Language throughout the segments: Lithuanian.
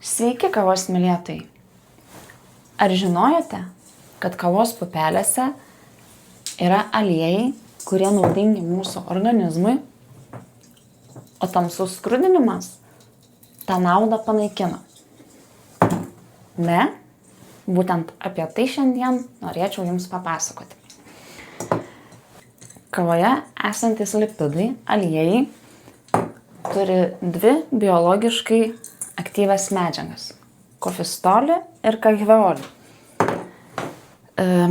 Sveiki, kavos mylėtojai! Ar žinojote, kad kavos pupelėse yra aliejai, kurie naudingi mūsų organizmui, o tamsus skrudinimas tą naudą panaikina? Ne? Būtent apie tai šiandien norėčiau jums papasakoti. Kavoje esantis lipidai, aliejai, turi dvi biologiškai aktyvias medžiagas – kofistolį ir kahveolį.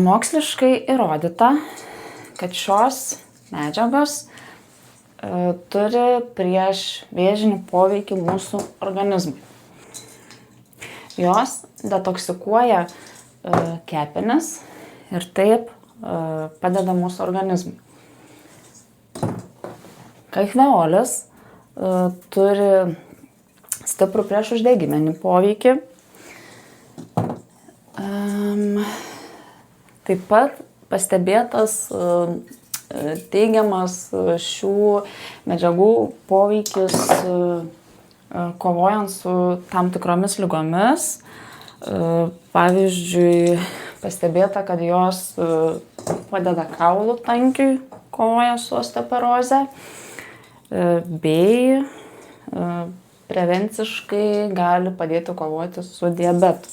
Moksliškai įrodyta, kad šios medžiagos turi prieš vėžinį poveikį mūsų organizmui. Jos detoksikuoja kepenis ir taip padeda mūsų organizmui. Kahveolis turi stiprų priešuždegiminį poveikį. Taip pat pastebėtas teigiamas šių medžiagų poveikis kovojant su tam tikromis ligomis. Pavyzdžiui, pastebėta, kad jos padeda kaulų tankiui, kovoja su osteoporoze, bei prevenciškai gali padėti kovoti su diabetu.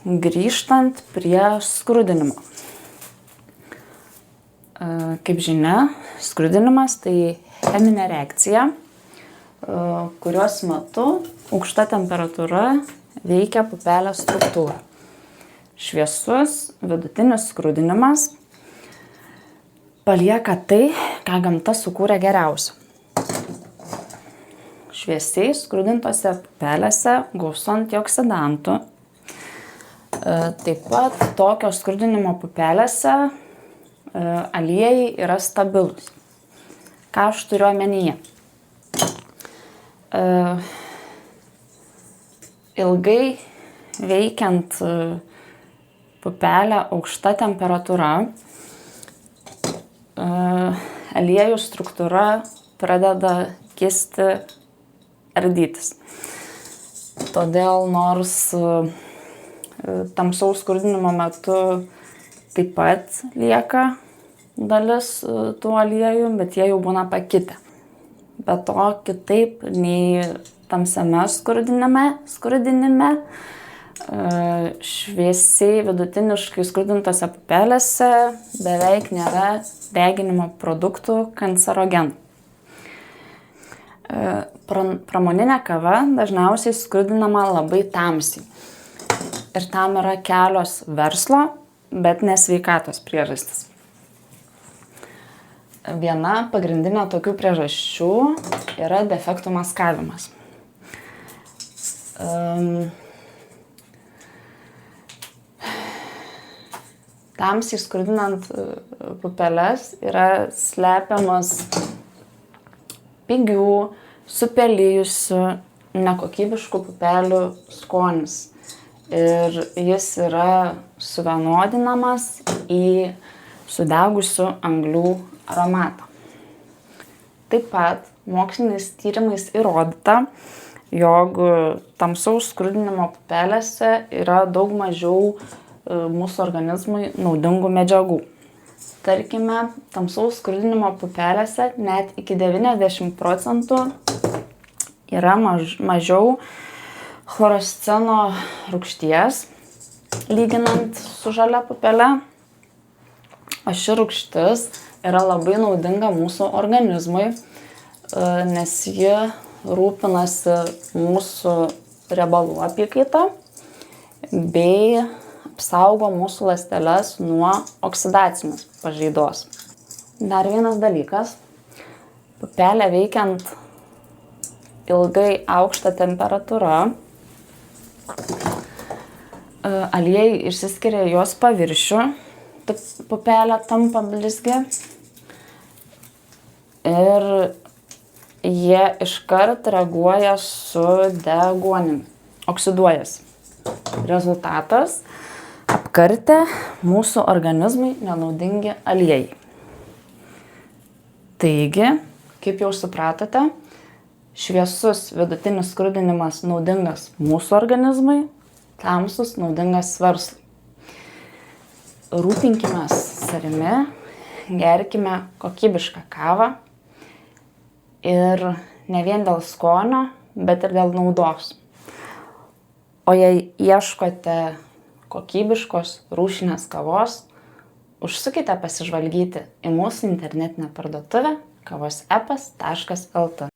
Grįžtant prie skrudinimo. Kaip žinia, skrudinimas tai cheminė reakcija, kurios metu aukšta temperatūra veikia pupelės struktūrą. Šviesus vidutinis skrudinimas palieka tai, ką gamta sukūrė geriausio. Šviesiai skrudintose pupelėse gausu antioksidantų. Taip pat tokio skrudinimo pupelėse aliejai yra stabilūs. Ką aš turiu omenyje? Ilgai veikiant pupelę aukšta temperatūra, aliejų struktūra pradeda kisti, ardytis. Todėl nors tamsaus skrudinimo metu taip pat lieka dalis tų aliejų, bet jie jau būna pakitę. Be to, kitaip nei tamsiame skrudinime, šviesiai vidutiniškai skrudintose pupelėse beveik nėra deginimo produktų kancerogenų. Pramoninė kava dažniausiai skrudinama labai tamsiai. Ir tam yra kelios verslo, bet ne sveikatos priežastys. Viena pagrindinė tokių priežasčių yra defektų maskavimas. Tamsiai skrudinant pupeles yra slepiamas pigių, supelijusių, nekokybiškų pupelių skonis. Ir jis yra suvienodinamas į sudegusių anglių aromatą. Taip pat moksliniais tyrimais įrodyta, jog tamsaus skrudinimo pupelėse yra daug mažiau mūsų organizmui naudingų medžiagų. Tarkime, tamsaus skrudinimo pupelėse net iki 90% yra mažiau chlorosceno rūgšties, lyginant su žalia pupele. O ši rūgštis yra labai naudinga mūsų organizmui, nes ji rūpinasi mūsų riebalų apykaita bei apsaugo mūsų ląsteles nuo oksidacinės pažaidos. Dar vienas dalykas. Pupelė veikiant ilgai aukštą temperatūrą, aliejai išsiskiria jos paviršių, pupelė tampa blizgi ir jie iškart reaguoja su deguonimi, oksiduojasi. Rezultatas – apkartę mūsų organizmui nenaudingi aliejai. Taigi, kaip jau supratote, Šviesus vidutinis skrudinimas naudingas mūsų organizmui, tamsus naudingas verslui. Rūpinkimės savimi, gerkime kokybišką kavą ir ne vien dėl skonio, bet ir dėl naudos. O jei ieškote kokybiškos rūšinės kavos, užsukite pasižvalgyti į mūsų internetinę parduotuvę kavosepas.lt.